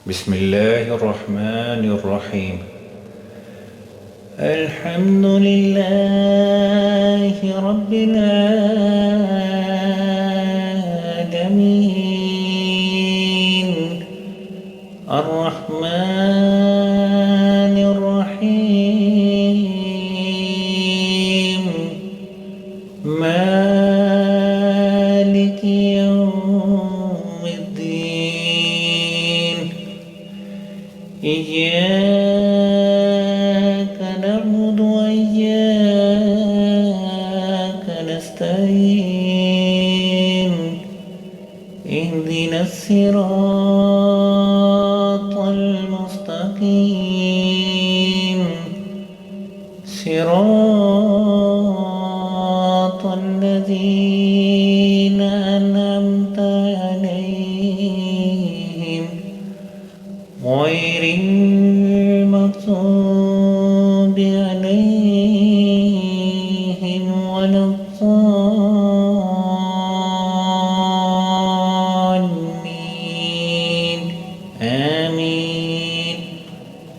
بسم الله الرحمن الرحيم. الحمد لله رب العالمين الرحمن الرحيم مالك يوم الدين إياك نعبد وإياك نستعين اهدنا الصراط المستقيم صراط الذين أنعمت عليهم غير المغضوب عليهم ولا الضالين.